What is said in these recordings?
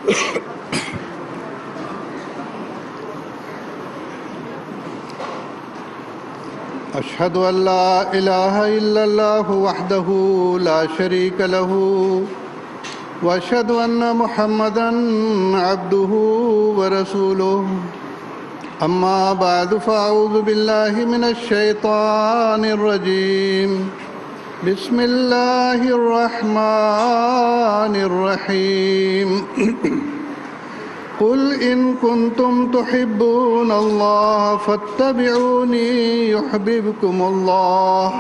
أشهد أن لا إله إلا الله وحده لا شريك له وأشهد أن محمدًا عبده ورسوله أما بعد فأعوذ بالله من الشيطان الرجيم بسم الله الرحمن الرحيم قل إن كنتم تحبون الله فاتبعوني يحببكم الله۔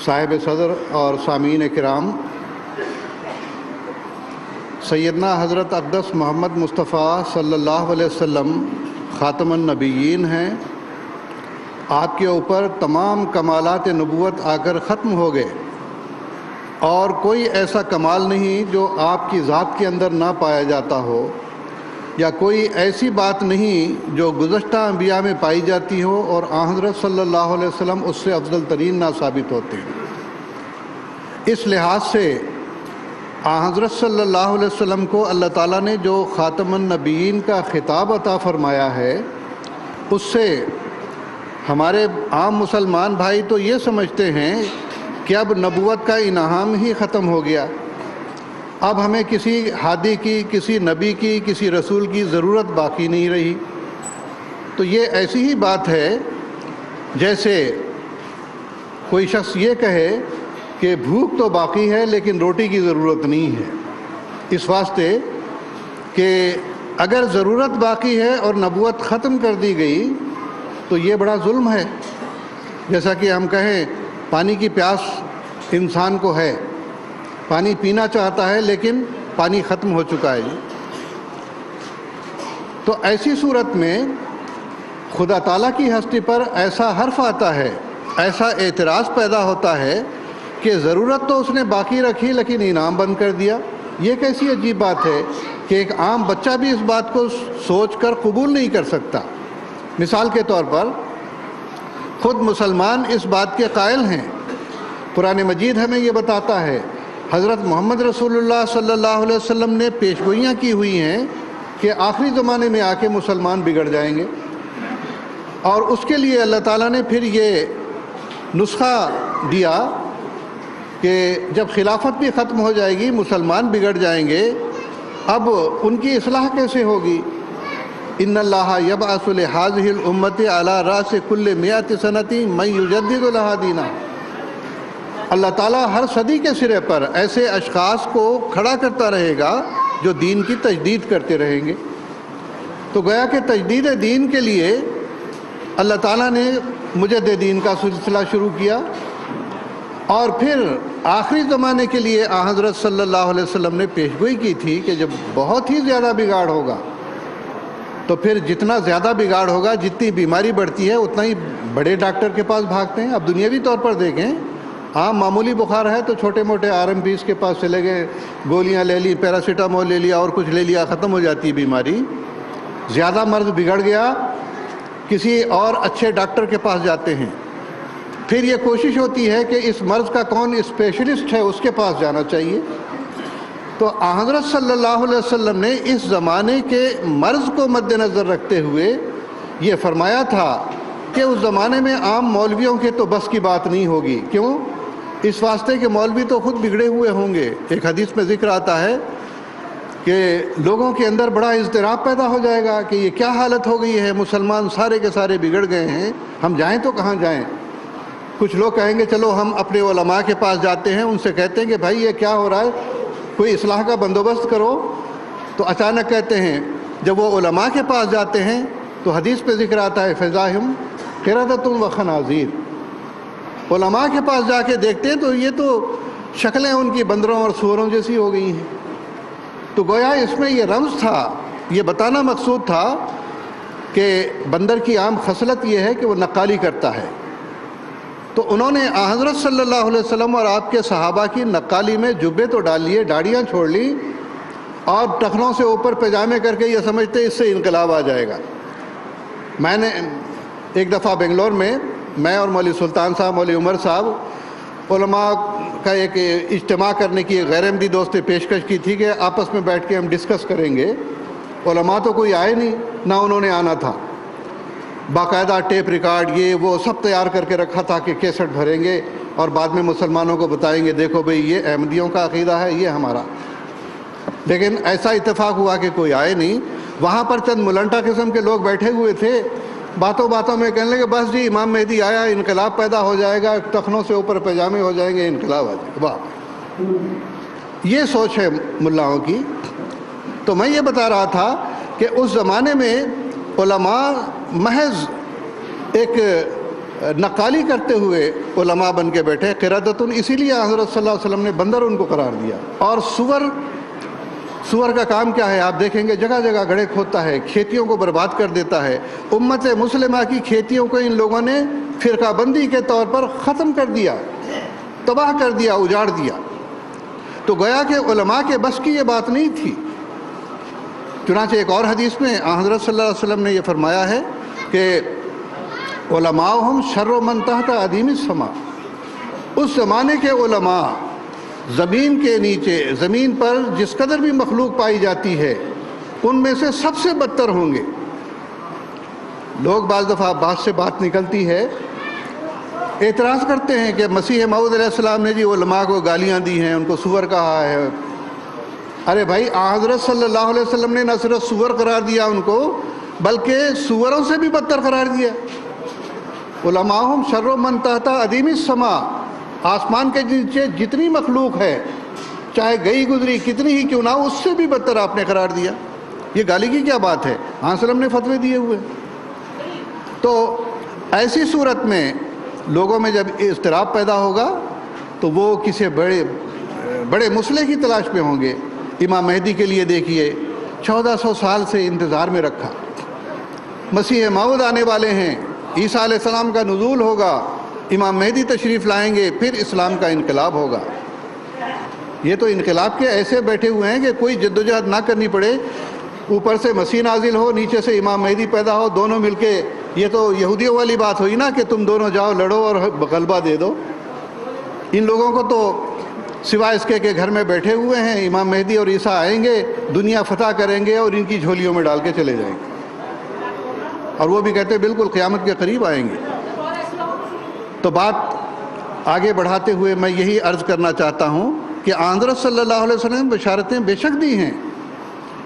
صاحب صدر اور سامعین کرام، سیدنا حضرت اقدس محمد مصطفیٰ صلی اللہ علیہ وسلم خاتم النبیین ہیں۔ آپ کے اوپر تمام کمالات نبوت آ کر ختم ہو گئے، اور کوئی ایسا کمال نہیں جو آپ کی ذات کے اندر نہ پایا جاتا ہو، یا کوئی ایسی بات نہیں جو گزشتہ انبیاء میں پائی جاتی ہو اور آن حضرت صلی اللہ علیہ وسلم اس سے افضل ترین نہ ثابت ہوتے ہیں۔ اس لحاظ سے آن حضرت صلی اللہ علیہ وسلم کو اللہ تعالیٰ نے جو خاتم النبیین کا خطاب عطا فرمایا ہے، اس سے ہمارے عام مسلمان بھائی تو یہ سمجھتے ہیں کہ اب نبوت کا انعام ہی ختم ہو گیا، اب ہمیں کسی ہادی کی، کسی نبی کی، کسی رسول کی ضرورت باقی نہیں رہی۔ تو یہ ایسی ہی بات ہے جیسے کوئی شخص یہ کہے کہ بھوک تو باقی ہے لیکن روٹی کی ضرورت نہیں ہے، اس واسطے کہ اگر ضرورت باقی ہے اور نبوت ختم کر دی گئی تو یہ بڑا ظلم ہے۔ جیسا کہ ہم کہیں پانی کی پیاس انسان کو ہے، پانی پینا چاہتا ہے لیکن پانی ختم ہو چکا ہے۔ تو ایسی صورت میں خدا تعالیٰ کی ہستی پر ایسا حرف آتا ہے، ایسا اعتراض پیدا ہوتا ہے کہ ضرورت تو اس نے باقی رکھی لیکن انعام بند کر دیا۔ یہ کیسی عجیب بات ہے کہ ایک عام بچہ بھی اس بات کو سوچ کر قبول نہیں کر سکتا۔ مثال کے طور پر خود مسلمان اس بات کے قائل ہیں، قرآن مجید ہمیں یہ بتاتا ہے، حضرت محمد رسول اللہ صلی اللہ علیہ وسلم نے پیشگوئیاں کی ہوئی ہیں کہ آخری زمانے میں آ کے مسلمان بگڑ جائیں گے، اور اس کے لیے اللہ تعالیٰ نے پھر یہ نسخہ دیا کہ جب خلافت بھی ختم ہو جائے گی، مسلمان بگڑ جائیں گے، اب ان کی اصلاح کیسے ہوگی؟ ان اللہ یبعث لہذہ الامۃ علی رأس کل مئۃ سنۃ من یجدد لہا دینہا۔ اللہ تعالیٰ ہر صدی کے سرے پر ایسے اشخاص کو کھڑا کرتا رہے گا جو دین کی تجدید کرتے رہیں گے۔ تو گویا کہ تجدید دین کے لیے اللہ تعالیٰ نے مجددین کا سلسلہ شروع کیا، اور پھر آخری زمانے کے لیے آن حضرت صلی اللہ علیہ وسلم نے پیشگوئی کی تھی کہ جب بہت ہی زیادہ بگاڑ ہوگا تو پھر جتنا زیادہ بگاڑ ہوگا، جتنی بیماری بڑھتی ہے اتنا ہی بڑے ڈاکٹر کے پاس بھاگتے ہیں۔ اب دنیاوی طور پر دیکھیں، عام معمولی بخار ہے تو چھوٹے موٹے RMPs کے پاس چلے گئے، گولیاں لے لی، پیراسیٹامول لے لیا اور کچھ لے لیا، ختم ہو جاتی ہے بیماری۔ زیادہ مرض بگڑ گیا، کسی اور اچھے ڈاکٹر کے پاس جاتے ہیں، پھر یہ کوشش ہوتی ہے کہ اس مرض کا کون اسپیشلسٹ ہے، اس کے پاس جانا چاہیے۔ تو حضرت صلی اللہ علیہ وسلم نے اس زمانے کے مرض کو مد نظر رکھتے ہوئے یہ فرمایا تھا کہ اس زمانے میں عام مولویوں کے تو بس کی بات نہیں ہوگی۔ کیوں؟ اس واسطے کہ مولوی تو خود بگڑے ہوئے ہوں گے۔ ایک حدیث میں ذکر آتا ہے کہ لوگوں کے اندر بڑا اضطراب پیدا ہو جائے گا کہ یہ کیا حالت ہو گئی ہے، مسلمان سارے کے سارے بگڑ گئے ہیں، ہم جائیں تو کہاں جائیں؟ کچھ لوگ کہیں گے چلو ہم اپنے علماء کے پاس جاتے ہیں، ان سے کہتے ہیں کہ بھائی یہ کیا ہو رہا ہے، کوئی اصلاح کا بندوبست کرو۔ تو اچانک کہتے ہیں، جب وہ علماء کے پاس جاتے ہیں تو حدیث پہ ذکر آتا ہے فضاہم قردۃ و خنازیر۔ علماء کے پاس جا کے دیکھتے ہیں تو یہ تو شکلیں ان کی بندروں اور سوروں جیسی ہو گئی ہیں۔ تو گویا اس میں یہ رمز تھا، یہ بتانا مقصود تھا کہ بندر کی عام خصلت یہ ہے کہ وہ نقالی کرتا ہے۔ تو انہوں نے حضرت صلی اللہ علیہ وسلم اور آپ کے صحابہ کی نقالی میں جبے تو ڈال لیے، داڑھیاں چھوڑ لی، اور ٹخنوں سے اوپر پجامے کر کے یہ سمجھتے اس سے انقلاب آ جائے گا۔ میں نے ایک دفعہ بنگلور میں اور مولوی سلطان صاحب، مولوی عمر صاحب علماء کا ایک اجتماع کرنے کی غیر احمدی دوست نے پیشکش کی تھی کہ آپس میں بیٹھ کے ہم ڈسکس کریں گے. علماء تو کوئی آئے نہیں، نہ انہوں نے آنا تھا. باقاعدہ ٹیپ ریکارڈ یہ وہ سب تیار کر کے رکھا تھا کہ کیسٹ بھریں گے اور بعد میں مسلمانوں کو بتائیں گے دیکھو بھئی یہ احمدیوں کا عقیدہ ہے، یہ ہمارا. لیکن ایسا اتفاق ہوا کہ کوئی آئے نہیں. وہاں پر چند ملنٹا قسم کے لوگ بیٹھے ہوئے تھے، باتوں باتوں میں کہنے لگے بس جی امام مہدی آیا، انقلاب پیدا ہو جائے گا، ٹخنوں سے اوپر پاجامے ہو جائیں گے، انقلاب آ جائے گا. واہ، یہ سوچ ہے ملاؤں کی. تو میں یہ بتا رہا تھا کہ اس زمانے میں علماء محض ایک نقالی کرتے ہوئے علماء بن کے بیٹھے. قردۃن اسی لیے حضرت صلی اللہ علیہ وسلم نے بندر ان کو قرار دیا. اور سور کا کام کیا ہے؟ آپ دیکھیں گے جگہ جگہ گڑھے کھودتا ہے، کھیتیوں کو برباد کر دیتا ہے. امت مسلمہ کی کھیتیوں کو ان لوگوں نے فرقہ بندی کے طور پر ختم کر دیا، تباہ کر دیا، اجاڑ دیا. تو گویا کہ علماء کے بس کی یہ بات نہیں تھی. چنانچہ ایک اور حدیث میں حضرت صلی اللہ علیہ وسلم نے یہ فرمایا ہے کہ علماءہم شر من تحت ادیم السماء. اس زمانے کے علماء زمین کے نیچے، زمین پر جس قدر بھی مخلوق پائی جاتی ہے ان میں سے سب سے بدتر ہوں گے. لوگ بعض دفعہ بات سے بات نکلتی ہے، اعتراض کرتے ہیں کہ مسیح موعود علیہ السلام نے جی علماء کو گالیاں دی ہیں، ان کو سور کہا ہے. ارے بھائی، حضرت صلی اللہ علیہ وسلم نے نہ صرف سور قرار دیا ان کو، بلکہ سوروں سے بھی بدتر قرار دیا. علماءہم شر من تحت ادیم السماء. آسمان کے نیچے جتنی مخلوق ہے، چاہے گئی گزری کتنی ہی کیوں نہ ہو، اس سے بھی بدتر آپ نے قرار دیا. یہ گالی کی کیا بات ہے؟ وسلم نے فتوے دیے ہوئے. تو ایسی صورت میں لوگوں میں جب اضطراب پیدا ہوگا تو وہ کسی بڑے مسئلے کی تلاش میں ہوں گے. امام مہدی کے لیے دیکھیے 1400 سال سے انتظار میں رکھا. مسیح موعود آنے والے ہیں، عیسیٰ علیہ السلام کا نزول ہوگا، امام مہدی تشریف لائیں گے، پھر اسلام کا انقلاب ہوگا. یہ تو انقلاب کے ایسے بیٹھے ہوئے ہیں کہ کوئی جدوجہد نہ کرنی پڑے. اوپر سے مسیح نازل ہو، نیچے سے امام مہدی پیدا ہو، دونوں مل کے. یہ تو یہودیوں والی بات ہوئی نا کہ تم دونوں جاؤ لڑو اور غلبہ دے دو. ان لوگوں کو تو سوائے اس کے گھر میں بیٹھے ہوئے ہیں، امام مہدی اور عیسیٰ آئیں گے، دنیا فتح کریں گے اور ان کی جھولیوں میں ڈال کے چلے جائیں گے. اور وہ بھی کہتے ہیں بالکل قیامت کے قریب آئیں گے. تو بات آگے بڑھاتے ہوئے میں یہی عرض کرنا چاہتا ہوں کہ حضرت صلی اللہ علیہ وسلم نے بشارتیں بے شک دی ہیں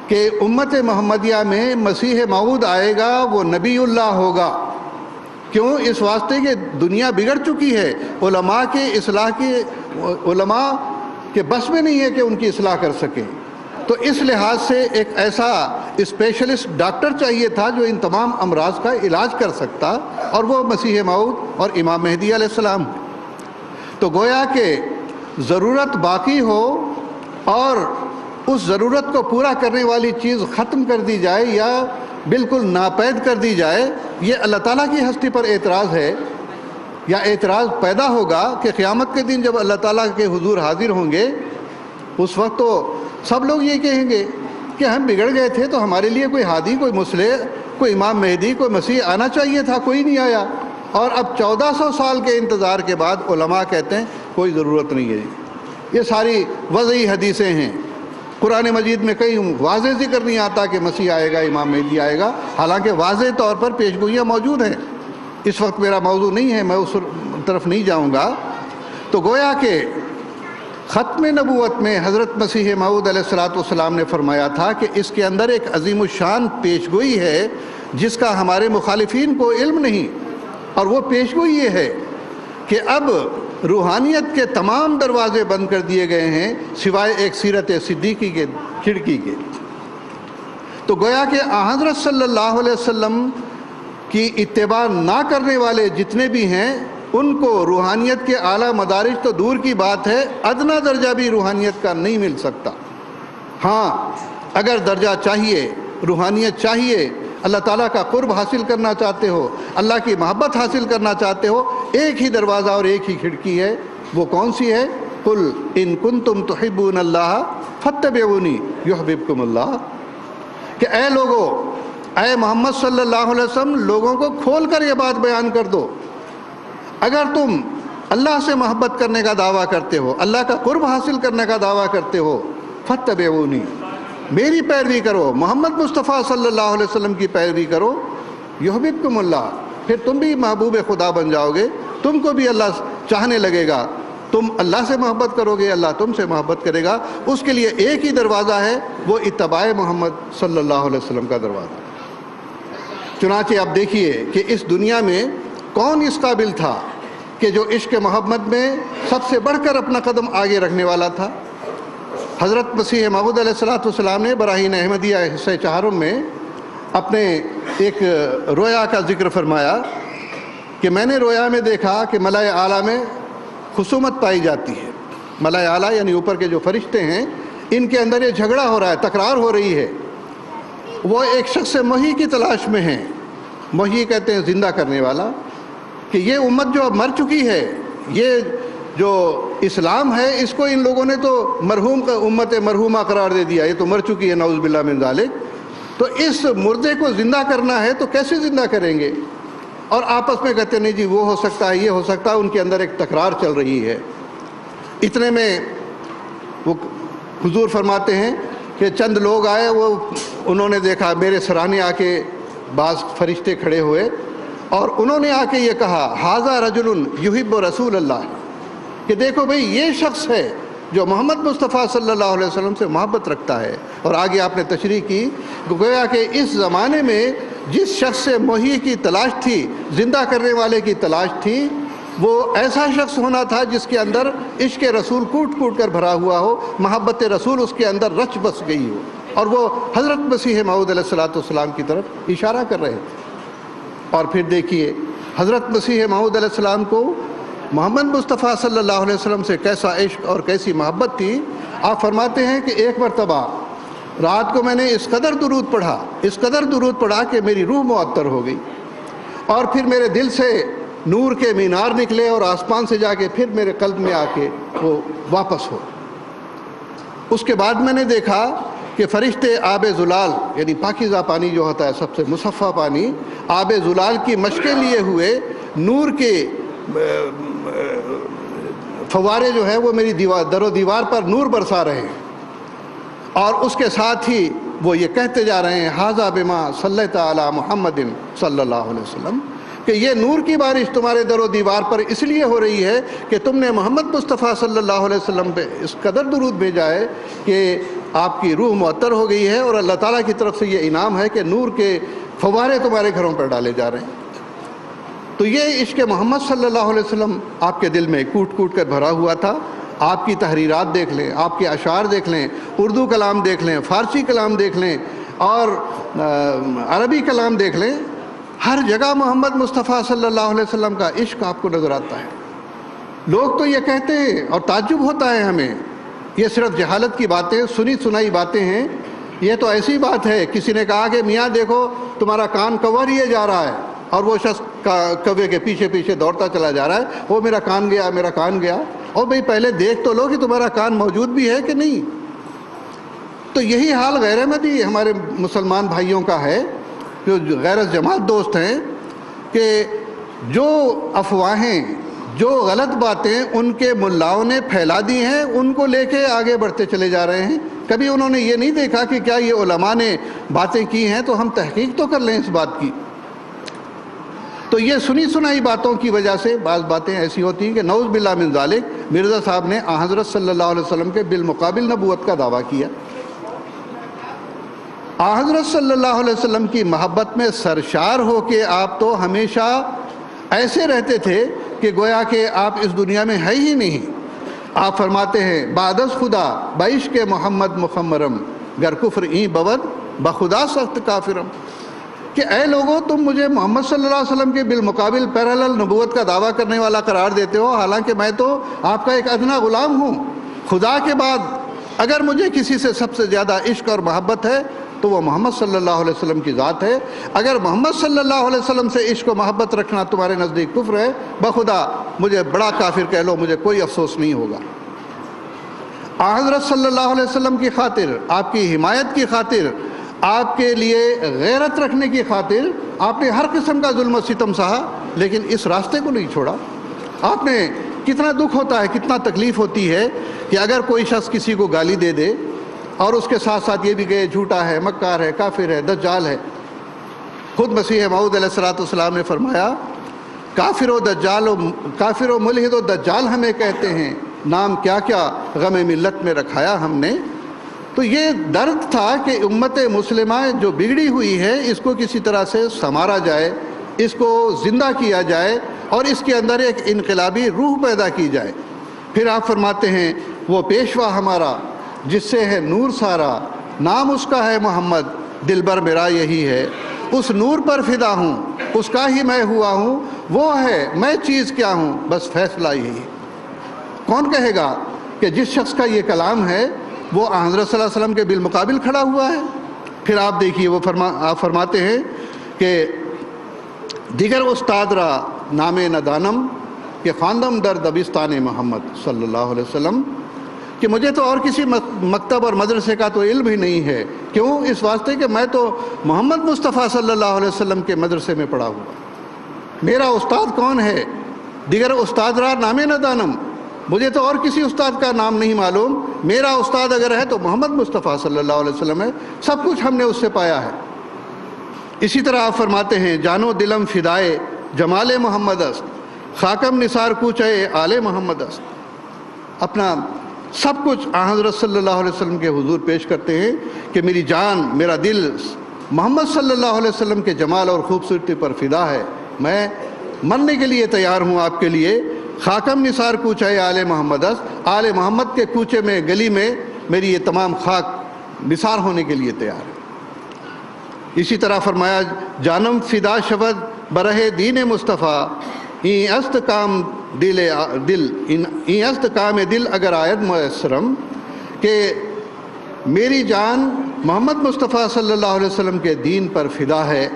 کہ امت محمدیہ میں مسیح موعود آئے گا، وہ نبی اللہ ہوگا. کیوں؟ اس واسطے کہ دنیا بگڑ چکی ہے. علماء کے بس میں نہیں ہے کہ ان کی اصلاح کر سکیں. تو اس لحاظ سے ایک ایسا اسپیشلسٹ ڈاکٹر چاہیے تھا جو ان تمام امراض کا علاج کر سکتا، اور وہ مسیح موعود اور امام مہدی علیہ السلام. تو گویا کہ ضرورت باقی ہو اور اس ضرورت کو پورا کرنے والی چیز ختم کر دی جائے یا بالکل ناپید کر دی جائے، یہ اللہ تعالیٰ کی ہستی پر اعتراض ہے. یا اعتراض پیدا ہوگا کہ قیامت کے دن جب اللہ تعالیٰ کے حضور حاضر ہوں گے، اس وقت تو سب لوگ یہ کہیں گے کہ ہم بگڑ گئے تھے تو ہمارے لیے کوئی ہادی، کوئی مصلح، کوئی امام مہدی، کوئی مسیح آنا چاہیے تھا، کوئی نہیں آیا. اور اب 1400 سال کے انتظار کے بعد علماء کہتے ہیں کوئی ضرورت نہیں ہے. یہ ساری وضعی حدیثیں ہیں. قرآن مجید میں کہیں واضح ذکر نہیں آتا کہ مسیح آئے گا، امام مہدی آئے گا، حالانکہ واضح طور پر پیشگوئیاں موجود ہیں. اس وقت میرا موضوع نہیں ہے، میں اس طرف نہیں جاؤں گا. تو گویا کہ ختم نبوت میں حضرت مسیح موعود علیہ السلام نے فرمایا تھا کہ اس کے اندر ایک عظیم الشان پیشگوئی ہے جس کا ہمارے مخالفین کو علم نہیں. اور وہ پیشگوئی یہ ہے کہ اب روحانیت کے تمام دروازے بند کر دیے گئے ہیں سوائے ایک سیرت صدیقی کے کھڑکی کے. تو گویا کہ حضرت صلی اللہ علیہ وسلم کی اتباع نہ کرنے والے جتنے بھی ہیں ان کو روحانیت کے اعلیٰ مدارج تو دور کی بات ہے، ادنا درجہ بھی روحانیت کا نہیں مل سکتا. ہاں، اگر درجہ چاہیے، روحانیت چاہیے، اللہ تعالیٰ کا قرب حاصل کرنا چاہتے ہو، اللہ کی محبت حاصل کرنا چاہتے ہو، ایک ہی دروازہ اور ایک ہی کھڑکی ہے. وہ کون سی ہے؟ قل ان کنتم تحبون اللہ فاتبعونی یحببکم اللہ. کہ اے لوگو، اے محمد صلی اللہ علیہ وسلم، لوگوں کو کھول کر یہ بات بیان کر دو، اگر تم اللہ سے محبت کرنے کا دعویٰ کرتے ہو، اللہ کا قرب حاصل کرنے کا دعویٰ کرتے ہو، فاتبعونی، میری پیروی کرو، محمد مصطفیٰ صلی اللہ علیہ وسلم کی پیروی کرو، یحببکم اللہ، پھر تم بھی محبوب خدا بن جاؤ گے، تم کو بھی اللہ چاہنے لگے گا، تم اللہ سے محبت کرو گے، اللہ تم سے محبت کرے گا۔ اس کے لیے ایک ہی دروازہ ہے، وہ اتباع محمد صلی اللہ علیہ وسلم کا دروازہ۔ چنانچہ آپ دیکھیے کہ اس دنیا میں کون اس قابل تھا کہ جو عشق محمد میں سب سے بڑھ کر اپنا قدم آگے رکھنے والا تھا؟ حضرت مسیح موعود علیہ السلام نے براہین احمدیہ حصہ چہارم میں اپنے ایک رویا کا ذکر فرمایا کہ میں نے رویا میں دیکھا کہ ملائے اعلیٰ میں خصومت پائی جاتی ہے۔ ملائے اعلیٰ یعنی اوپر کے جو فرشتے ہیں، ان کے اندر یہ جھگڑا ہو رہا ہے، تکرار ہو رہی ہے۔ وہ ایک شخص محی کی تلاش میں ہیں۔ محی کہتے ہیں زندہ کرنے والا، کہ یہ امت جو اب مر چکی ہے، یہ جو اسلام ہے، اس کو ان لوگوں نے تو مرحوم کا امت مرحومہ قرار دے دیا، یہ تو مر چکی ہے، نعوذ باللہ من ذالک۔ تو اس مردے کو زندہ کرنا ہے تو کیسے زندہ کریں گے؟ اور آپس میں کہتے نہیں جی وہ ہو سکتا ہے، یہ ہو سکتا ہے، ان کے اندر ایک تکرار چل رہی ہے۔ اتنے میں وہ حضور فرماتے ہیں کہ چند لوگ آئے، انہوں نے دیکھا میرے سرانے آ کے بعض فرشتے کھڑے ہوئے، اور انہوں نے آ کے یہ کہا ھذا رجل یحب رسول اللہ، کہ دیکھو بھئی یہ شخص ہے جو محمد مصطفیٰ صلی اللہ علیہ وسلم سے محبت رکھتا ہے۔ اور آگے آپ نے تشریح کی گویا کہ اس زمانے میں جس شخص سے محیی کی تلاش تھی، زندہ کرنے والے کی تلاش تھی، وہ ایسا شخص ہونا تھا جس کے اندر عشق رسول کوٹ کوٹ کر بھرا ہوا ہو، محبت رسول اس کے اندر رچ بس گئی ہو، اور وہ حضرت مسیح موعود علیہ السلام کی طرف اشارہ کر رہے تھے۔ اور پھر دیکھیے حضرت مسیح موعود علیہ السلام کو محمد مصطفیٰ صلی اللہ علیہ وسلم سے کیسا عشق اور کیسی محبت تھی۔ آپ فرماتے ہیں کہ ایک مرتبہ رات کو میں نے اس قدر درود پڑھا کہ میری روح معطر ہو گئی، اور پھر میرے دل سے نور کے مینار نکلے اور آسمان سے جا کے پھر میرے قلب میں آ کے وہ واپس ہو۔ اس کے بعد میں نے دیکھا کہ فرشتے آب زلال یعنی پاکیزہ پانی جو ہوتا ہے، سب سے مصفہ پانی، آب زلال کی مشقیں لیے ہوئے نور کے فوارے جو ہیں وہ میری در و دیوار پر نور برسا رہے ہیں، اور اس کے ساتھ ہی وہ یہ کہتے جا رہے ہیں ھذا بما صلیت علی محمد صلی اللہ علیہ وسلم، کہ یہ نور کی بارش تمہارے در و دیوار پر اس لیے ہو رہی ہے کہ تم نے محمد مصطفیٰ صلی اللہ علیہ وسلم پہ اس قدر درود بھیجا ہے کہ آپ کی روح معطر ہو گئی ہے، اور اللہ تعالیٰ کی طرف سے یہ انعام ہے کہ نور کے فوارے تمہارے گھروں پر ڈالے جا رہے ہیں۔ تو یہ عشق محمد صلی اللہ علیہ وسلم آپ کے دل میں کوٹ کوٹ کر بھرا ہوا تھا۔ آپ کی تحریرات دیکھ لیں، آپ کے اشعار دیکھ لیں، اردو کلام دیکھ لیں، فارسی کلام دیکھ لیں، اور عربی کلام دیکھ لیں، ہر جگہ محمد مصطفیٰ صلی اللہ علیہ وسلم کا عشق آپ کو نظر آتا ہے۔ لوگ تو یہ کہتے ہیں اور تعجب ہوتا ہے ہمیں، یہ صرف جہالت کی باتیں، سنی سنائی باتیں ہیں۔ یہ تو ایسی بات ہے، کسی نے کہا کہ میاں دیکھو تمہارا کان کوا لیے جا رہا ہے، اور وہ شخص کوے کے پیچھے پیچھے دوڑتا چلا جا رہا ہے، وہ میرا کان گیا، میرا کان گیا۔ اور بھئی پہلے دیکھ تو لو کہ تمہارا کان موجود بھی ہے کہ نہیں۔ تو یہی حال غیر احمدی ہمارے مسلمان بھائیوں کا ہے، جو غیر جماعت دوست ہیں، کہ جو افواہیں، جو غلط باتیں ان کے ملاؤں نے پھیلا دی ہیں، ان کو لے کے آگے بڑھتے چلے جا رہے ہیں۔ کبھی انہوں نے یہ نہیں دیکھا کہ کیا یہ علماء نے باتیں کی ہیں تو ہم تحقیق تو کر لیں اس بات کی۔ تو یہ سنی سنائی باتوں کی وجہ سے بعض باتیں ایسی ہوتی ہیں کہ نعوذ باللہ من ذالک مرزا صاحب نے حضرت صلی اللہ علیہ وسلم کے بالمقابل نبوت کا دعویٰ کیا۔ حضرت صلی اللہ علیہ وسلم کی محبت میں سرشار ہو کے آپ تو ہمیشہ ایسے رہتے تھے کہ گویا کہ آپ اس دنیا میں ہے ہی نہیں۔ آپ فرماتے ہیں بعد از خدا بعشق محمد مخمرم، گر کفر این بود بخدا سخت کافرم، کہ اے لوگوں تم مجھے محمد صلی اللہ علیہ وسلم کے بالمقابل پیرالل نبوت کا دعویٰ کرنے والا قرار دیتے ہو، حالانکہ میں تو آپ کا ایک ادنا غلام ہوں۔ خدا کے بعد اگر مجھے کسی سے سب سے زیادہ عشق اور محبت ہے تو وہ محمد صلی اللہ علیہ وسلم کی ذات ہے۔ اگر محمد صلی اللہ علیہ وسلم سے عشق و محبت رکھنا تمہارے نزدیک کفر ہے، بخدا مجھے بڑا کافر کہہ لو، مجھے کوئی افسوس نہیں ہوگا۔ حضرت صلی اللہ علیہ وسلم کی خاطر، آپ کی حمایت کی خاطر، آپ کے لیے غیرت رکھنے کی خاطر آپ نے ہر قسم کا ظلم و ستم سہا، لیکن اس راستے کو نہیں چھوڑا۔ آپ نے کتنا دکھ ہوتا ہے، کتنا تکلیف ہوتی ہے کہ اگر کوئی شخص کسی کو گالی دے دے اور اس کے ساتھ ساتھ یہ بھی کہ جھوٹا ہے، مکار ہے، کافر ہے، دجال ہے۔ خود مسیح موعود علیہ السلام نے فرمایا کافر و ملحد و دجال ہمیں کہتے ہیں، نام کیا کیا غم ملت میں رکھایا ہم نے۔ تو یہ درد تھا کہ امت مسلمہ جو بگڑی ہوئی ہے اس کو کسی طرح سے سنوارا جائے، اس کو زندہ کیا جائے اور اس کے اندر ایک انقلابی روح پیدا کی جائے۔ پھر آپ فرماتے ہیں وہ پیشوا ہمارا جس سے ہے نور سارا، نام اس کا ہے محمد، دلبر میرا یہی ہے، اس نور پر فدا ہوں، اس کا ہی میں ہوا ہوں، وہ ہے میں چیز کیا ہوں، بس فیصلہ یہی۔ کون کہے گا کہ جس شخص کا یہ کلام ہے وہ حضرت صلی اللہ علیہ وسلم کے بالمقابل کھڑا ہوا ہے؟ پھر آپ دیکھیے آپ فرماتے ہیں کہ دیگر استاد را نام ندانم کہ خواندم در دبستان محمد صلی اللہ علیہ وسلم، کہ مجھے تو اور کسی مکتب اور مدرسے کا تو علم ہی نہیں ہے۔ کیوں؟ اس واسطے کہ میں تو محمد مصطفیٰ صلی اللہ علیہ وسلم کے مدرسے میں پڑھا ہوا۔ میرا استاد کون ہے؟ دیگر استاد را نام ندانم، مجھے تو اور کسی استاد کا نام نہیں معلوم، میرا استاد اگر ہے تو محمد مصطفیٰ صلی اللہ علیہ وسلم ہے، سب کچھ ہم نے اس سے پایا ہے۔ اسی طرح آپ فرماتے ہیں جانو دلم فدائے جمال محمد است، خاکم نثار کوچے آل محمد است۔ اپنا سب کچھ حضرت صلی اللہ علیہ وسلم کے حضور پیش کرتے ہیں کہ میری جان، میرا دل محمد صلی اللہ علیہ وسلم کے جمال اور خوبصورتی پر فدا ہے، میں مرنے کے لیے تیار ہوں آپ کے لیے۔ خاکم نثار کوچے آل محمد است، آل محمد کے کوچے میں، گلی میں میری یہ تمام خاک نثار ہونے کے لیے تیار ہے۔ اسی طرح فرمایا جانم فدا شود برہ دین مصطفیٰ، این است کام دل اگر آید میسرم، کہ میری جان محمد مصطفیٰ صلی اللہ علیہ وسلم کے دین پر فدا ہے،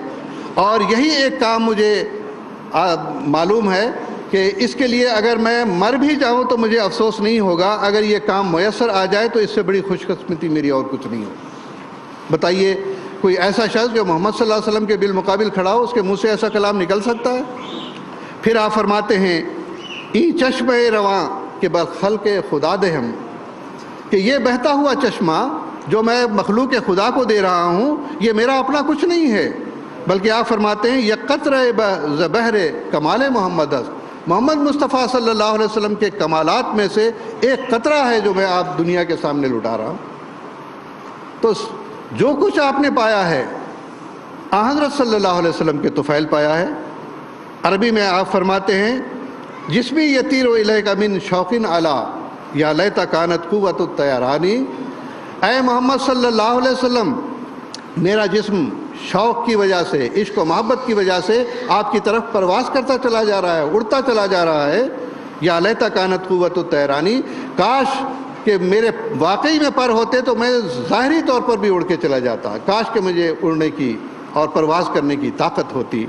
اور یہی ایک کام مجھے معلوم ہے کہ اس کے لیے اگر میں مر بھی جاؤں تو مجھے افسوس نہیں ہوگا، اگر یہ کام میسر آ جائے تو اس سے بڑی خوش قسمتی میری اور کچھ نہیں ہو۔ بتائیے کوئی ایسا شخص جو محمد صلی اللہ علیہ وسلم کے بالمقابل کھڑا ہو، اس کے منہ سے ایسا کلام نکل سکتا ہے؟ پھر آپ فرماتے ہیں ای چشمہ رواں کہ بخلق خدا دہم، کہ یہ بہتا ہوا چشمہ جو میں مخلوق خدا کو دے رہا ہوں یہ میرا اپنا کچھ نہیں ہے، بلکہ آپ فرماتے ہیں یہ قطرہ بحر کمال محمد است، محمد مصطفیٰ صلی اللہ علیہ وسلم کے کمالات میں سے ایک قطرہ ہے جو میں آپ دنیا کے سامنے لٹا رہا ہوں۔ تو جو کچھ آپ نے پایا ہے حضرت صلی اللہ علیہ وسلم کے طفیل پایا ہے۔ عربی میں آپ فرماتے ہیں جسمی یطیر الیک من شوق علی یا لیت کانت قوت الطیرانی، اے محمد صلی اللہ علیہ وسلم میرا جسم شوق کی وجہ سے، عشق و محبت کی وجہ سے آپ کی طرف پرواز کرتا چلا جا رہا ہے، اڑتا چلا جا رہا ہے۔ یا لیت کانت قوت الطیرانی، کاش کہ میرے واقعی میں پر ہوتے تو میں ظاہری طور پر بھی اڑ کے چلا جاتا، کاش کہ مجھے اڑنے کی اور پرواز کرنے کی طاقت ہوتی۔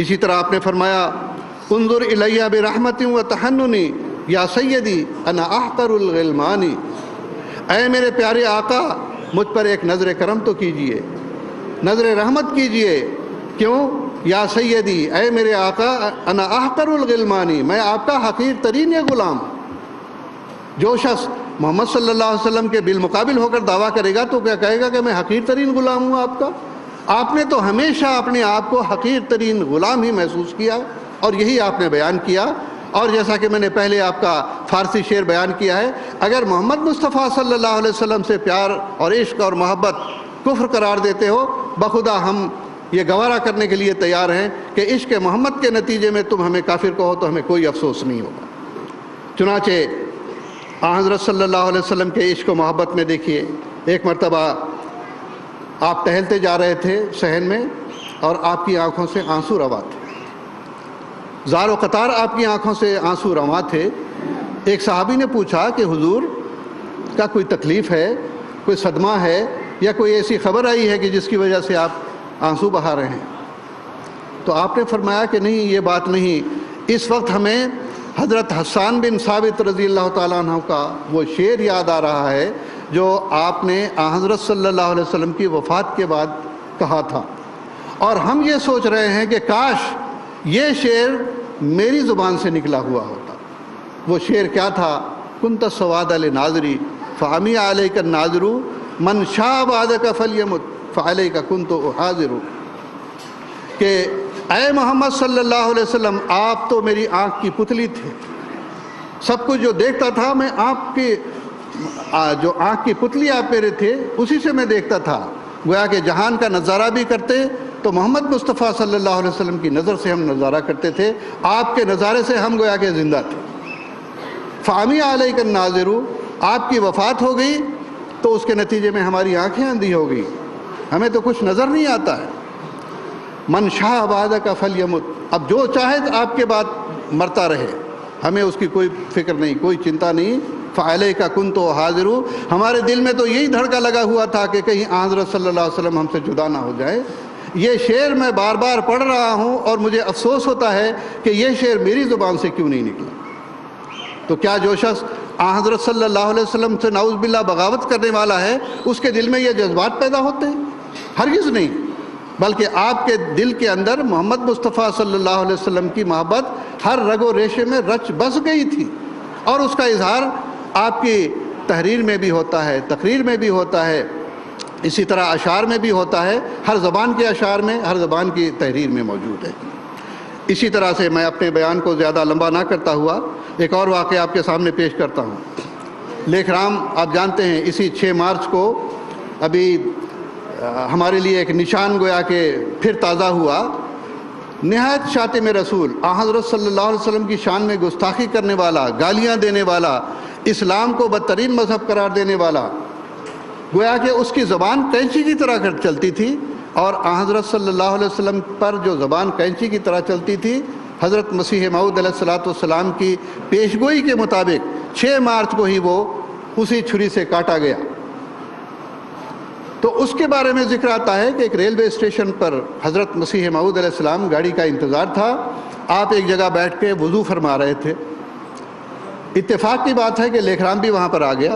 اسی طرح آپ نے فرمایا انظر الیہ برحمت و تحننی یا سیدی انا احقر الغلمانی، اے میرے پیارے آقا مجھ پر ایک نظر کرم تو کیجئے، نظر رحمت کیجئے۔ کیوں؟ یا سیدی، اے میرے آقا، انا احقر الغلمانی، میں آپ کا حقیر ترین یہ غلام۔ جو شخص محمد صلی اللہ علیہ وسلم کے بالمقابل ہو کر دعویٰ کرے گا تو کیا کہے گا کہ میں حقیر ترین غلام ہوں آپ کا؟ آپ نے تو ہمیشہ اپنے آپ کو حقیر ترین غلام ہی محسوس کیا، اور یہی آپ نے بیان کیا۔ اور جیسا کہ میں نے پہلے آپ کا فارسی شعر بیان کیا ہے، اگر محمد مصطفیٰ صلی اللہ علیہ وسلم سے پیار اور عشق اور محبت کفر قرار دیتے ہو، بخدا ہم یہ گوارا کرنے کے لیے تیار ہیں کہ عشق محمد کے نتیجے میں تم ہمیں کافر کہو تو ہمیں کوئی افسوس نہیں ہوگا۔ چنانچہ حضرت صلی اللہ علیہ وسلم کے عشق و محبت میں دیکھیے، ایک مرتبہ آپ ٹہلتے جا رہے تھے صحن میں اور آپ کی آنکھوں سے آنسو رواں تھے، زار و قطار آپ کی آنکھوں سے آنسو رواں تھے۔ ایک صحابی نے پوچھا کہ حضور کا کوئی تکلیف ہے، کوئی صدمہ ہے، یا کوئی ایسی خبر آئی ہے کہ جس کی وجہ سے آپ آنسو بہا رہے ہیں؟ تو آپ نے فرمایا کہ نہیں، یہ بات نہیں، اس وقت ہمیں حضرت حسان بن ثابت رضی اللہ تعالیٰ عنہ کا وہ شعر یاد آ رہا ہے جو آپ نے حضرت صلی اللہ علیہ وسلم کی وفات کے بعد کہا تھا، اور ہم یہ سوچ رہے ہیں کہ کاش یہ شعر میری زبان سے نکلا ہوا ہوتا، وہ شعر کیا تھا؟ کنت السواد لناظری فعمی علیک الناظر من شاء بعدک فلیمت فعلیک کنت احاذر، کہ اے محمد صلی اللہ علیہ وسلم آپ تو میری آنکھ کی پتلی تھے، سب کچھ جو دیکھتا تھا میں آپ کی جو آنکھ کی پتلی آپ میرے تھے اسی سے میں دیکھتا تھا، گویا کہ جہان کا نظارہ بھی کرتے تو محمد مصطفیٰ صلی اللہ علیہ وسلم کی نظر سے ہم نظارہ کرتے تھے، آپ کے نظارے سے ہم گویا کہ زندہ تھے۔ فعمی علیک الناظر، آپ کی وفات ہو گئی تو اس کے نتیجے میں ہماری آنکھیں اندھی ہو گئی، ہمیں تو کچھ نظر نہیں آتا ہے۔ من شاء بعدک فلیمت، اب جو چاہے آپ کے بعد مرتا رہے، ہمیں اس کی کوئی فکر نہیں، کوئی چنتا نہیں۔ فعلیک کنت حاضر، ہمارے دل میں تو یہی دھڑکا لگا ہوا تھا کہ کہیں حضرت صلی اللہ علیہ وسلم ہم سے جدا نہ ہو جائے۔ یہ شعر میں بار بار پڑھ رہا ہوں اور مجھے افسوس ہوتا ہے کہ یہ شعر میری زبان سے کیوں نہیں نکلا۔ تو کیا جو شخص حضرت صلی اللہ علیہ وسلم سے نعوذ باللہ بغاوت کرنے والا ہے اس کے دل میں یہ جذبات پیدا ہوتے ہیں؟ ہرگز نہیں، بلکہ آپ کے دل کے اندر محمد مصطفیٰ صلی اللہ علیہ وسلم کی محبت ہر رگ و ریشے میں رچ بس گئی تھی، اور اس کا اظہار آپ کی تحریر میں بھی ہوتا ہے، تقریر میں بھی ہوتا ہے، اسی طرح اشعار میں بھی ہوتا ہے، ہر زبان کے اشعار میں، ہر زبان کی تحریر میں موجود ہے۔ اسی طرح سے میں اپنے بیان کو زیادہ لمبا نہ کرتا ہوا ایک اور واقعہ آپ کے سامنے پیش کرتا ہوں۔ لیک رام آپ جانتے ہیں اسی 6 مارچ کو ابھی ہمارے لیے ایک نشان گویا کہ پھر تازہ ہوا۔ نہایت شاتم رسول، حضرت صلی اللہ علیہ وسلم کی شان میں گستاخی کرنے والا، گالیاں دینے والا، اسلام کو بدترین مذہب قرار دینے والا، گویا کہ اس کی زبان کینچی کی طرح چلتی تھی، اور حضرت صلی اللہ علیہ وسلم پر جو زبان کینچی کی طرح چلتی تھی، حضرت مسیح موعود علیہ السلام کی پیشگوئی کے مطابق 6 مارچ کو ہی وہ اسی چھری سے کاٹا گیا۔ تو اس کے بارے میں ذکر آتا ہے کہ ایک ریلوے اسٹیشن پر حضرت مسیح موعود علیہ السلام گاڑی کا انتظار تھا، آپ ایک جگہ بیٹھ کے وضو فرما رہے تھے۔ اتفاق کی بات ہے کہ لیک رام بھی وہاں پر آ گیا،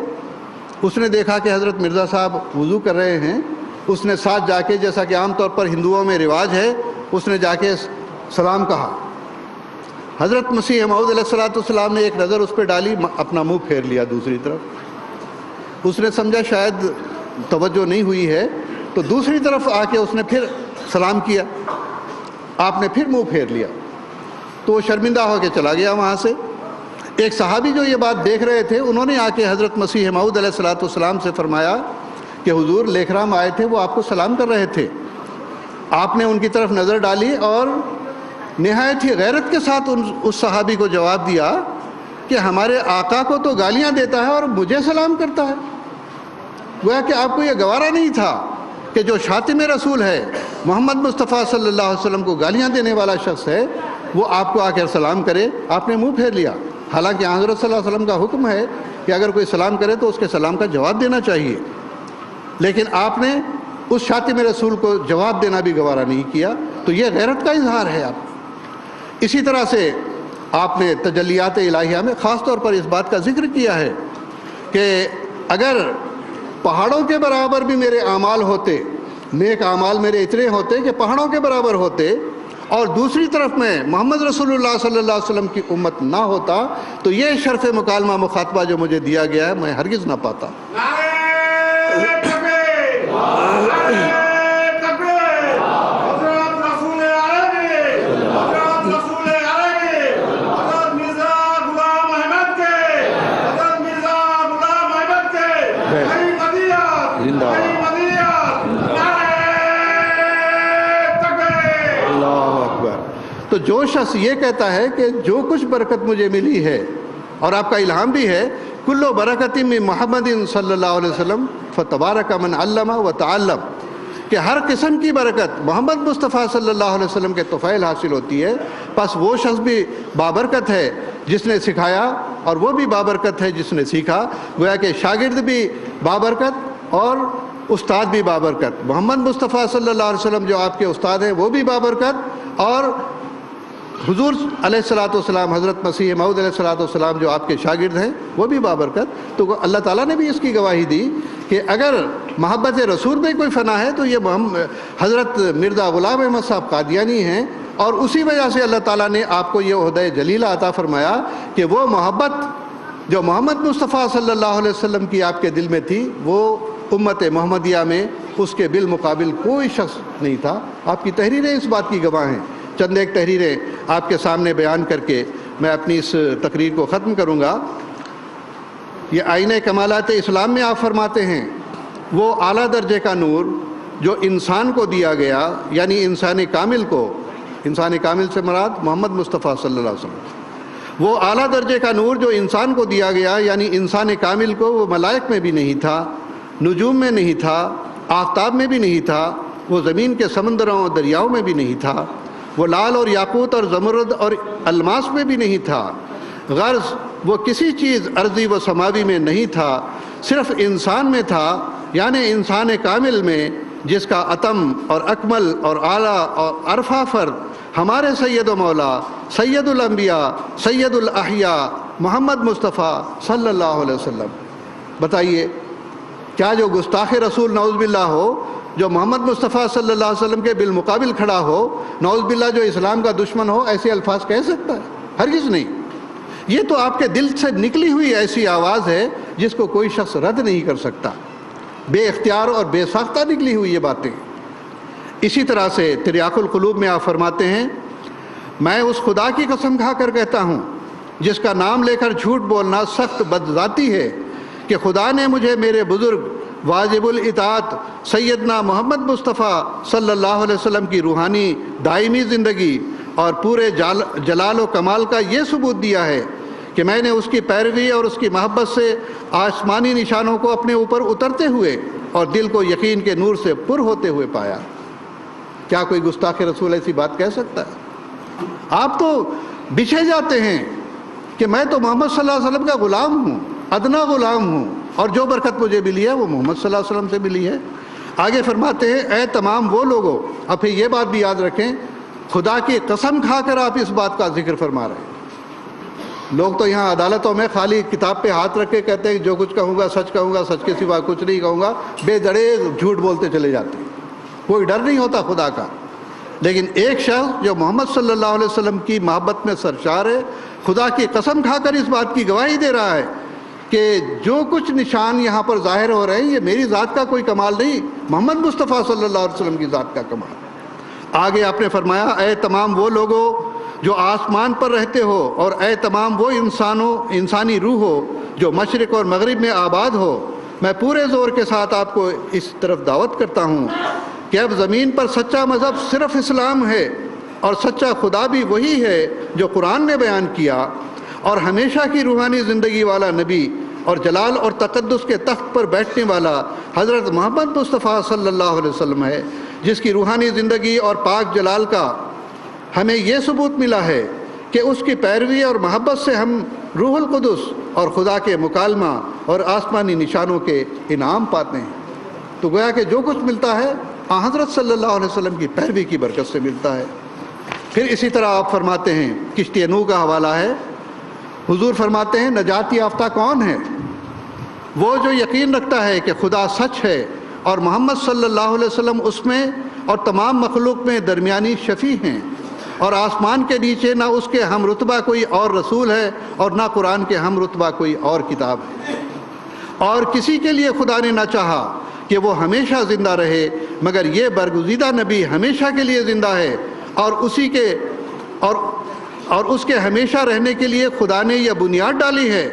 اس نے دیکھا کہ حضرت مرزا صاحب وضو کر رہے ہیں، اس نے ساتھ جا کے، جیسا کہ عام طور پر ہندوؤں میں رواج ہے، اس نے جا کے سلام کہا۔ حضرت مسیح موعود علیہ السلام نے ایک نظر اس پہ ڈالی، اپنا منہ پھیر لیا دوسری طرف۔ اس نے سمجھا شاید توجہ نہیں ہوئی ہے، تو دوسری طرف آ کے اس نے پھر سلام کیا، آپ نے پھر منہ پھیر لیا، تو وہ شرمندہ ہو کے چلا گیا وہاں سے۔ ایک صحابی جو یہ بات دیکھ رہے تھے انہوں نے آ کے حضرت مسیح موعود علیہ السلام سے فرمایا کہ حضور لیک رام آئے تھے، وہ آپ کو سلام کر رہے تھے، آپ نے ان کی طرف نظر ڈالی اور نہایت ہی غیرت کے ساتھ اس صحابی کو جواب دیا کہ ہمارے آقا کو تو گالیاں دیتا ہے اور مجھے سلام کرتا ہے۔ گویا کہ آپ کو یہ گوارا نہیں تھا کہ جو شاتم رسول ہے، محمد مصطفیٰ صلی اللہ علیہ وسلم کو گالیاں دینے والا شخص ہے، وہ آپ کو آ کر سلام کرے، آپ نے منہ پھیر لیا۔ حالانکہ حضرت صلی اللہ علیہ وسلم کا حکم ہے کہ اگر کوئی سلام کرے تو اس کے سلام کا جواب دینا چاہیے، لیکن آپ نے اس شاتم رسول کو جواب دینا بھی گوارا نہیں کیا، تو یہ غیرت کا اظہار ہے آپ۔ اسی طرح سے آپ نے تجلیات الہیہ میں خاص طور پر اس بات کا ذکر کیا ہے کہ اگر پہاڑوں کے برابر بھی میرے اعمال ہوتے، نیک اعمال میرے اتنے ہوتے کہ پہاڑوں کے برابر ہوتے، اور دوسری طرف میں محمد رسول اللہ صلی اللہ علیہ وسلم کی امت نہ ہوتا، تو یہ شرف مکالمہ مخاطبہ جو مجھے دیا گیا ہے میں ہرگز نہ پاتا۔ تو جو شخص یہ کہتا ہے کہ جو کچھ برکت مجھے ملی ہے، اور آپ کا الہام بھی ہے، کلو برکت من محمد صلی اللہ علیہ وسلم فتبارک من علم و تعلم، کہ ہر قسم کی برکت محمد مصطفیٰ صلی اللہ علیہ وسلم کے طفیل حاصل ہوتی ہے، پس وہ شخص بھی بابرکت ہے جس نے سکھایا، اور وہ بھی بابرکت ہے جس نے سیکھا۔ گویا کہ شاگرد بھی بابرکت اور استاد بھی بابرکت۔ محمد مصطفیٰ صلی اللہ علیہ وسلم جو آپ کے استاد ہیں وہ بھی بابرکت، اور حضور علیہ السلام حضرت مسیح موعود علیہ السلام جو آپ کے شاگرد ہیں وہ بھی بابرکت۔ تو اللہ تعالیٰ نے بھی اس کی گواہی دی کہ اگر محبت رسول میں کوئی فنا ہے تو یہ حضرت مرزا غلام احمد صاحب قادیانی ہیں، اور اسی وجہ سے اللہ تعالیٰ نے آپ کو یہ عہدہ جلیلہ عطا فرمایا کہ وہ محبت جو محمد مصطفیٰ صلی اللہ علیہ وسلم کی آپ کے دل میں تھی وہ امت محمدیہ میں اس کے بالمقابل کوئی شخص نہیں تھا۔ آپ کی تحریریں اس بات کی گواہ ہیں۔ چند ایک تحریریں آپ کے سامنے بیان کر کے میں اپنی اس تقریر کو ختم کروں گا۔ یہ آئینہ کمالات اسلام میں آپ فرماتے ہیں وہ اعلیٰ درجے کا نور جو انسان کو دیا گیا، یعنی انسان کامل کو، انسان کامل سے مراد محمد مصطفیٰ صلی اللہ علیہ وسلم، وہ اعلیٰ درجے کا نور جو انسان کو دیا گیا یعنی انسان کامل کو، وہ ملائک میں بھی نہیں تھا، نجوم میں نہیں تھا، آفتاب میں بھی نہیں تھا، وہ زمین کے سمندروں اور دریاؤں میں بھی نہیں تھا، وہ لال اور یاقوت اور زمرد اور الماس میں بھی نہیں تھا، غرض وہ کسی چیز ارضی و سماوی میں نہیں تھا، صرف انسان میں تھا، یعنی انسان کامل میں، جس کا اتم اور اکمل اور اعلیٰ اور عرفہ فرد ہمارے سید و مولا سید الانبیاء سید الاحیاء محمد مصطفیٰ صلی اللہ علیہ وسلم۔ بتائیے کیا جو گستاخ رسول نعوذ باللہ ہو، جو محمد مصطفیٰ صلی اللہ علیہ وسلم کے بالمقابل کھڑا ہو، نعوذ باللہ جو اسلام کا دشمن ہو، ایسے الفاظ کہہ سکتا ہے؟ ہرگز نہیں۔ یہ تو آپ کے دل سے نکلی ہوئی ایسی آواز ہے جس کو کوئی شخص رد نہیں کر سکتا، بے اختیار اور بے ساختہ نکلی ہوئی یہ باتیں۔ اسی طرح سے تریاق القلوب میں آپ فرماتے ہیں میں اس خدا کی قسم کھا کر کہتا ہوں جس کا نام لے کر جھوٹ بولنا سخت بدذاتی ہے کہ خدا نے مجھے میرے بزرگ واجب الاطاعت سیدنا محمد مصطفیٰ صلی اللہ علیہ وسلم کی روحانی دائمی زندگی اور پورے جلال و کمال کا یہ ثبوت دیا ہے کہ میں نے اس کی پیروی اور اس کی محبت سے آسمانی نشانوں کو اپنے اوپر اترتے ہوئے اور دل کو یقین کے نور سے پر ہوتے ہوئے پایا۔ کیا کوئی گستاخ رسول ایسی بات کہہ سکتا ہے؟ آپ تو بچھے جاتے ہیں کہ میں تو محمد صلی اللہ علیہ وسلم کا غلام ہوں، ادنا غلام ہوں، اور جو برکت مجھے ملی ہے وہ محمد صلی اللہ علیہ وسلم سے ملی ہے۔ آگے فرماتے ہیں اے تمام وہ لوگوں، اب پھر یہ بات بھی یاد رکھیں، خدا کی قسم کھا کر آپ اس بات کا ذکر فرما رہے ہیں۔ لوگ تو یہاں عدالتوں میں خالی کتاب پہ ہاتھ رکھ کے کہتے ہیں جو کچھ کہوں گا سچ کے سوا کچھ نہیں کہوں گا، بے دڑے جھوٹ بولتے چلے جاتے ہیں، کوئی ڈر نہیں ہوتا خدا کا۔ لیکن ایک شخص جو محمد صلی اللہ علیہ وسلم کی محبت میں سرشار ہے، خدا کی قسم کھا کر اس بات کی گواہی دے رہا ہے کہ جو کچھ نشان یہاں پر ظاہر ہو رہے ہیں یہ میری ذات کا کوئی کمال نہیں، محمد مصطفیٰ صلی اللہ علیہ وسلم کی ذات کا کمال۔ آگے آپ نے فرمایا اے تمام وہ لوگوں جو آسمان پر رہتے ہو، اور اے تمام وہ انسانی روح ہو جو مشرق اور مغرب میں آباد ہو، میں پورے زور کے ساتھ آپ کو اس طرف دعوت کرتا ہوں کہ اب زمین پر سچا مذہب صرف اسلام ہے، اور سچا خدا بھی وہی ہے جو قرآن نے بیان کیا، اور ہمیشہ کی روحانی زندگی والا نبی اور جلال اور تقدس کے تخت پر بیٹھنے والا حضرت محمد مصطفیٰ صلی اللہ علیہ وسلم ہے، جس کی روحانی زندگی اور پاک جلال کا ہمیں یہ ثبوت ملا ہے کہ اس کی پیروی اور محبت سے ہم روح القدس اور خدا کے مکالمہ اور آسمانی نشانوں کے انعام پاتے ہیں۔ تو گویا کہ جو کچھ ملتا ہے حضرت صلی اللہ علیہ وسلم کی پیروی کی برکت سے ملتا ہے۔ پھر اسی طرح آپ فرماتے ہیں، کشتی نوح کا حوالہ ہے، حضور فرماتے ہیں نجات یافتہ کون ہے؟ وہ جو یقین رکھتا ہے کہ خدا سچ ہے اور محمد صلی اللہ علیہ وسلم اس میں اور تمام مخلوق میں درمیانی شفیع ہیں، اور آسمان کے نیچے نہ اس کے ہم رتبہ کوئی اور رسول ہے اور نہ قرآن کے ہم رتبہ کوئی اور کتاب ہے، اور کسی کے لیے خدا نے نہ چاہا کہ وہ ہمیشہ زندہ رہے، مگر یہ برگزیدہ نبی ہمیشہ کے لیے زندہ ہے، اور اس کے ہمیشہ رہنے کے لیے خدا نے یہ بنیاد ڈالی ہے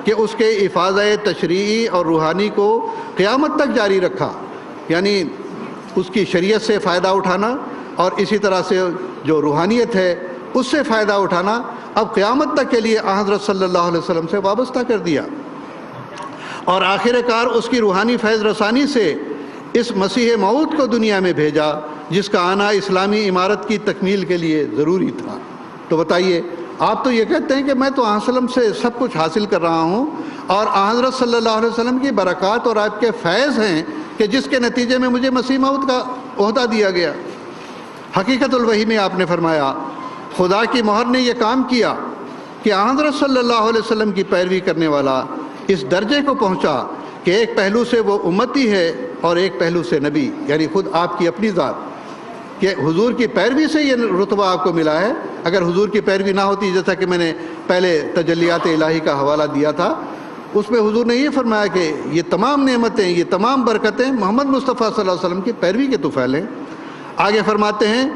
کہ اس کے افاضہ تشریعی اور روحانی کو قیامت تک جاری رکھا، یعنی اس کی شریعت سے فائدہ اٹھانا اور اسی طرح سے جو روحانیت ہے اس سے فائدہ اٹھانا اب قیامت تک کے لیے حضرت صلی اللہ علیہ وسلم سے وابستہ کر دیا، اور آخر کار اس کی روحانی فیض رسانی سے اس مسیح موعود کو دنیا میں بھیجا جس کا آنا اسلامی عمارت کی تکمیل کے لیے ضروری تھا۔ تو بتائیے، آپ تو یہ کہتے ہیں کہ میں تو وسلم سے سب کچھ حاصل کر رہا ہوں، اور حضرت صلی اللہ علیہ وسلم کی برکات اور آپ کے فیض ہیں کہ جس کے نتیجے میں مجھے مسیح موعود کا عہدہ دیا گیا۔ حقیقت الوحی میں آپ نے فرمایا خدا کی مہر نے یہ کام کیا کہ حضرت صلی اللہ علیہ وسلم کی پیروی کرنے والا اس درجے کو پہنچا کہ ایک پہلو سے وہ امتی ہے اور ایک پہلو سے نبی، یعنی خود آپ کی اپنی ذات۔ کہ حضور کی پیروی سے یہ رتبہ آپ کو ملا ہے۔ اگر حضور کی پیروی نہ ہوتی، جیسا کہ میں نے پہلے تجلیات الہی کا حوالہ دیا تھا، اس میں حضور نے یہ فرمایا کہ یہ تمام نعمتیں، یہ تمام برکتیں محمد مصطفیٰ صلی اللہ علیہ وسلم کی پیروی کے طفیل ہیں۔ آگے فرماتے ہیں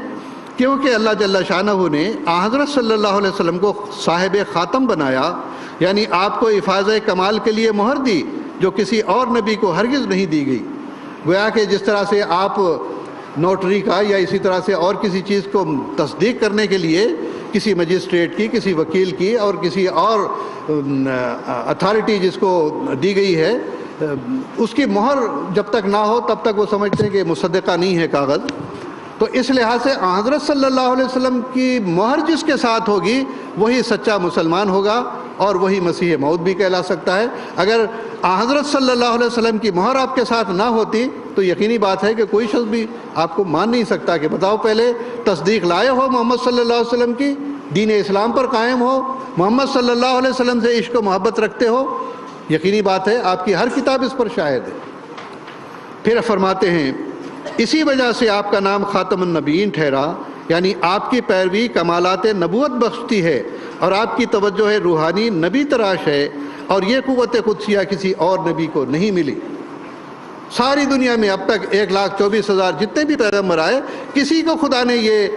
کیونکہ اللہ جل شانہ نے حضرت صلی اللہ علیہ وسلم کو صاحب خاتم بنایا، یعنی آپ کو افاظہ کمال کے لیے مہر دی جو کسی اور نبی کو ہرگز نہیں دی گئی۔ گویا کہ جس طرح سے آپ نوٹری کا یا اسی طرح سے اور کسی چیز کو تصدیق کرنے کے لیے کسی مجسٹریٹ کی، کسی وکیل کی اور کسی اور اتھارٹی جس کو دی گئی ہے، اس کی مہر جب تک نہ ہو تب تک وہ سمجھتے ہیں کہ مصدقہ نہیں ہے کاغذ، تو اس لحاظ سے حضرت صلی اللہ علیہ وسلم کی مہر جس کے ساتھ ہوگی وہی سچا مسلمان ہوگا اور وہی مسیح موعود بھی کہلا سکتا ہے۔ اگر حضرت صلی اللہ علیہ وسلم کی مہر آپ کے ساتھ نہ ہوتی تو یقینی بات ہے کہ کوئی شخص بھی آپ کو مان نہیں سکتا کہ بتاؤ پہلے تصدیق لائے ہو محمد صلی اللہ علیہ وسلم کی، دین اسلام پر قائم ہو، محمد صلی اللہ علیہ وسلم سے عشق و محبت رکھتے ہو، یقینی بات ہے آپ کی ہر کتاب اس پر شاہد ہے۔ پھر فرماتے ہیں اسی وجہ سے آپ کا نام خاتم النبیین ٹھہرا، یعنی آپ کی پیروی کمالات نبوت بخشتی ہے اور آپ کی توجہ روحانی نبی تراش ہے، اور یہ قوت قدسیہ کسی اور نبی کو نہیں ملی۔ ساری دنیا میں اب تک 1,24,000 جتنے بھی پیغمبر آئے، کسی کو خدا نے یہ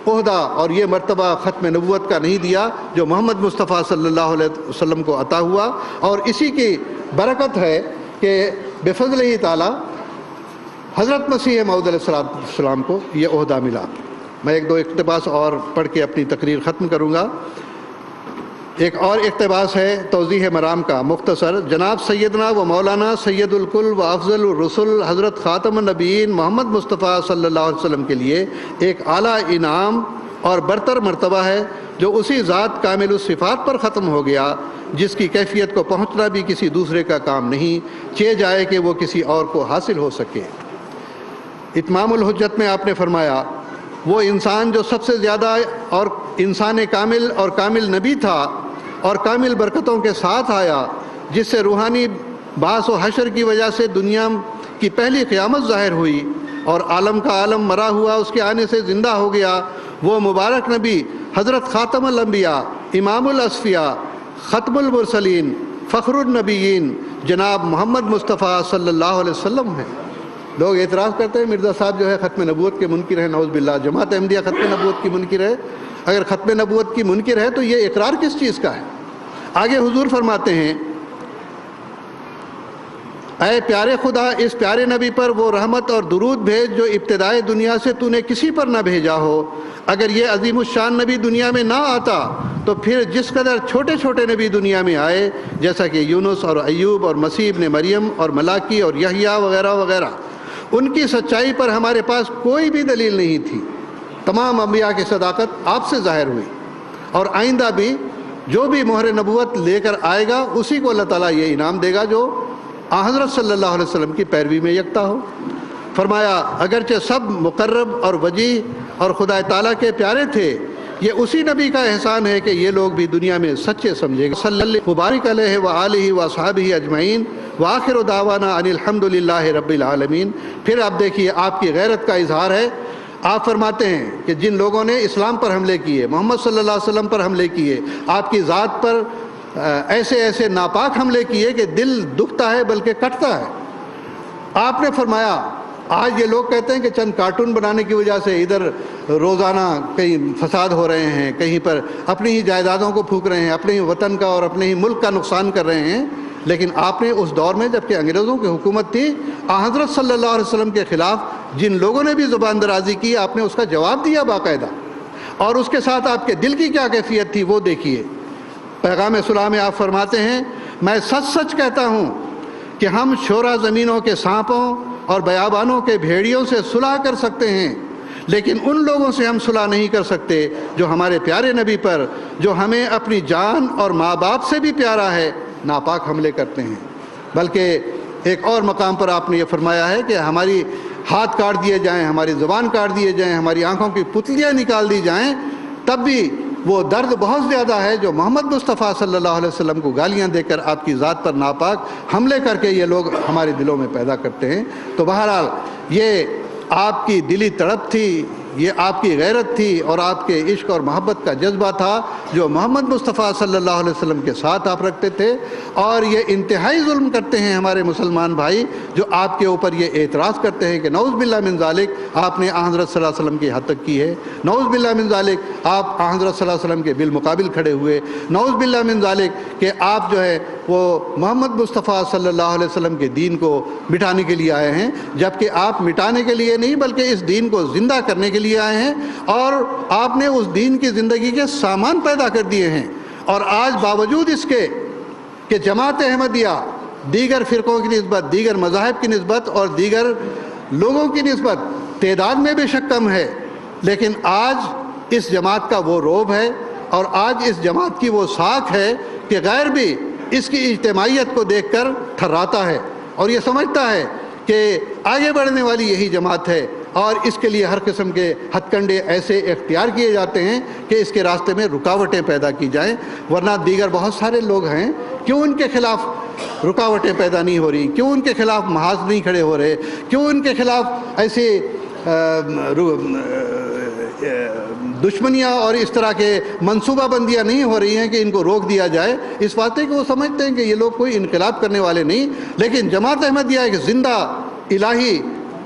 عہدہ اور یہ مرتبہ ختم نبوت کا نہیں دیا جو محمد مصطفیٰ صلی اللہ علیہ وسلم کو عطا ہوا، اور اسی کی برکت ہے کہ بفضلہ تعالی حضرت مسیح موعود علیہ السلام کو یہ عہدہ ملا۔ میں ایک دو اقتباس اور پڑھ کے اپنی تقریر ختم کروں گا۔ ایک اور اقتباس ہے توضیح مرام کا مختصر، جناب سیدنا و مولانا سید الکل و افضل الرسل حضرت خاتم النبیین محمد مصطفیٰ صلی اللہ علیہ وسلم کے لیے ایک اعلیٰ انعام اور برتر مرتبہ ہے جو اسی ذات کامل الصفات پر ختم ہو گیا جس کی کیفیت کو پہنچنا بھی کسی دوسرے کا کام نہیں چہ جائے کہ وہ کسی اور کو حاصل ہو سکے۔ اتمام الحجت میں آپ نے فرمایا وہ انسان جو سب سے زیادہ اور انسان کامل اور کامل نبی تھا اور کامل برکتوں کے ساتھ آیا، جس سے روحانی بعث و حشر کی وجہ سے دنیا کی پہلی قیامت ظاہر ہوئی اور عالم کا عالم مرا ہوا اس کے آنے سے زندہ ہو گیا، وہ مبارک نبی حضرت خاتم الانبیاء امام الاصفیاء ختم المرسلین فخر النبیین جناب محمد مصطفیٰ صلی اللہ علیہ وسلم ہیں۔ لوگ اعتراض کرتے ہیں مرزا صاحب جو ہے ختم نبوت کے منکر ہیں، نعوذ باللہ، جماعت احمدیہ ختم نبوت کی منکر ہے۔ اگر ختم نبوت کی منکر ہے تو یہ اقرار کس چیز کا ہے؟ آگے حضور فرماتے ہیں اے پیارے خدا، اس پیارے نبی پر وہ رحمت اور درود بھیج جو ابتدائے دنیا سے تو نے کسی پر نہ بھیجا ہو۔ اگر یہ عظیم الشان نبی دنیا میں نہ آتا تو پھر جس قدر چھوٹے چھوٹے نبی دنیا میں آئے، جیسا کہ یونس اور ایوب اور مسیح ابن مریم اور ملاکی اور یحییٰ وغیرہ وغیرہ، ان کی سچائی پر ہمارے پاس کوئی بھی دلیل نہیں تھی۔ تمام انبیاء کی صداقت آپ سے ظاہر ہوئی، اور آئندہ بھی جو بھی مہر نبوت لے کر آئے گا اسی کو اللہ تعالیٰ یہ انعام دے گا جو حضرت صلی اللہ علیہ وسلم کی پیروی میں یکتا ہو۔ فرمایا اگرچہ سب مقرب اور وجیح اور خدا تعالیٰ کے پیارے تھے، یہ اسی نبی کا احسان ہے کہ یہ لوگ بھی دنیا میں سچے سمجھے گا۔ صلی اللہ مبارک علیہ وآلہ واصحابہ اجمعین وآخر دعوانا ان الحمد للہ رب العالمین۔ پھر آپ دیکھیے آپ کی غیرت کا اظہار ہے۔ آپ فرماتے ہیں کہ جن لوگوں نے اسلام پر حملے کیے، محمد صلی اللہ علیہ وسلم پر حملے کیے، آپ کی ذات پر ایسے ایسے ناپاک حملے کیے کہ دل دکھتا ہے بلکہ کٹتا ہے۔ آپ نے فرمایا آج یہ لوگ کہتے ہیں کہ چند کارٹون بنانے کی وجہ سے ادھر روزانہ کہیں فساد ہو رہے ہیں، کہیں پر اپنی ہی جائیدادوں کو پھونک رہے ہیں، اپنے ہی وطن کا اور اپنے ہی ملک کا نقصان کر رہے ہیں، لیکن آپ نے اس دور میں جبکہ انگریزوں کی حکومت تھی، حضرت صلی اللہ علیہ وسلم کے خلاف جن لوگوں نے بھی زبان درازی کی آپ نے اس کا جواب دیا باقاعدہ، اور اس کے ساتھ آپ کے دل کی کیا کیفیت تھی وہ دیکھیے۔ پیغام صلح میں آپ فرماتے ہیں میں سچ سچ کہتا ہوں کہ ہم شورا زمینوں کے سانپوں اور بیابانوں کے بھیڑیوں سے صلح کر سکتے ہیں، لیکن ان لوگوں سے ہم صلح نہیں کر سکتے جو ہمارے پیارے نبی پر، جو ہمیں اپنی جان اور ماں باپ سے بھی پیارا ہے، ناپاک حملے کرتے ہیں۔ بلکہ ایک اور مقام پر آپ نے یہ فرمایا ہے کہ ہماری ہاتھ کاٹ دیے جائیں، ہماری زبان کاٹ دیے جائیں، ہماری آنکھوں کی پتلیاں نکال دی جائیں، تب بھی وہ درد بہت زیادہ ہے جو محمد مصطفیٰ صلی اللہ علیہ وسلم کو گالیاں دے کر آپ کی ذات پر ناپاک حملے کر کے یہ لوگ ہمارے دلوں میں پیدا کرتے ہیں۔ تو بہرحال یہ آپ کی دلی تڑپ تھی، یہ آپ کی غیرت تھی اور آپ کے عشق اور محبت کا جذبہ تھا جو محمد مصطفیٰ صلی اللہ علیہ وسلم کے ساتھ آپ رکھتے تھے، اور یہ انتہائی ظلم کرتے ہیں ہمارے مسلمان بھائی جو آپ کے اوپر یہ اعتراض کرتے ہیں کہ نعوذ باللہ من ذالک آپ نے آن حضرت صلی اللہ علیہ وسلم کی حد تک کی ہے، نعوذ باللہ من ذالک آپ آن حضرت صلی اللہ علیہ وسلم کے بالمقابل کھڑے ہوئے، نعوذ باللہ من ذالک کہ آپ جو ہے وہ محمد مصطفیٰ صلی اللہ علیہ وسلم کے دین کو مٹانے کے لیے آئے ہیں، جبکہ آپ مٹانے کے لیے نہیں بلکہ اس دین کو زندہ کرنے کے لیے آئے ہیں، اور آپ نے اس دین کی زندگی کے سامان پیدا کر دیے ہیں۔ اور آج باوجود اس کے کہ جماعت احمدیہ دیگر فرقوں کی نسبت، دیگر مذاہب کی نسبت اور دیگر لوگوں کی نسبت تعداد میں بے شک کم ہے، لیکن آج اس جماعت کا وہ رعب ہے اور آج اس جماعت کی وہ ساکھ ہے کہ غیر بھی اس کی اجتماعیت کو دیکھ کر تھراتا ہے اور یہ سمجھتا ہے کہ آگے بڑھنے والی یہی جماعت ہے، اور اس کے لیے ہر قسم کے ہتھ کنڈے ایسے اختیار کیے جاتے ہیں کہ اس کے راستے میں رکاوٹیں پیدا کی جائیں، ورنہ دیگر بہت سارے لوگ ہیں، کیوں ان کے خلاف رکاوٹیں پیدا نہیں ہو رہی، کیوں ان کے خلاف محاذ نہیں کھڑے ہو رہے، کیوں ان کے خلاف ایسے دشمنیاں اور اس طرح کے منصوبہ بندیاں نہیں ہو رہی ہیں کہ ان کو روک دیا جائے؟ اس واسطے کہ وہ سمجھتے ہیں کہ یہ لوگ کوئی انقلاب کرنے والے نہیں، لیکن جماعت احمدیہ ایک زندہ الہی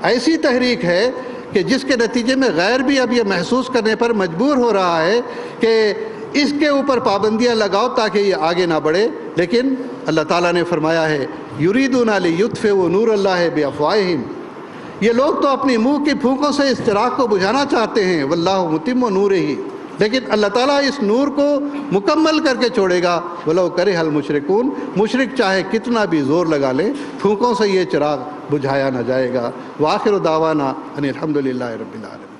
ایسی تحریک ہے کہ جس کے نتیجے میں غیر بھی اب یہ محسوس کرنے پر مجبور ہو رہا ہے کہ اس کے اوپر پابندیاں لگاؤ تاکہ یہ آگے نہ بڑھے، لیکن اللہ تعالیٰ نے فرمایا ہے یریدون لیطفئوا نور اللہ بافواہہم، یہ لوگ تو اپنی منہ کی پھونکوں سے اس چراغ کو بجھانا چاہتے ہیں، واللہ متم نورہ، لیکن اللہ تعالیٰ اس نور کو مکمل کر کے چھوڑے گا، ولو کرہ المشرکون، مشرک چاہے کتنا بھی زور لگا لیں پھونکوں سے یہ چراغ بجھایا نہ جائے گا۔ وآخر دعوانا ان الحمدللہ رب العالمین۔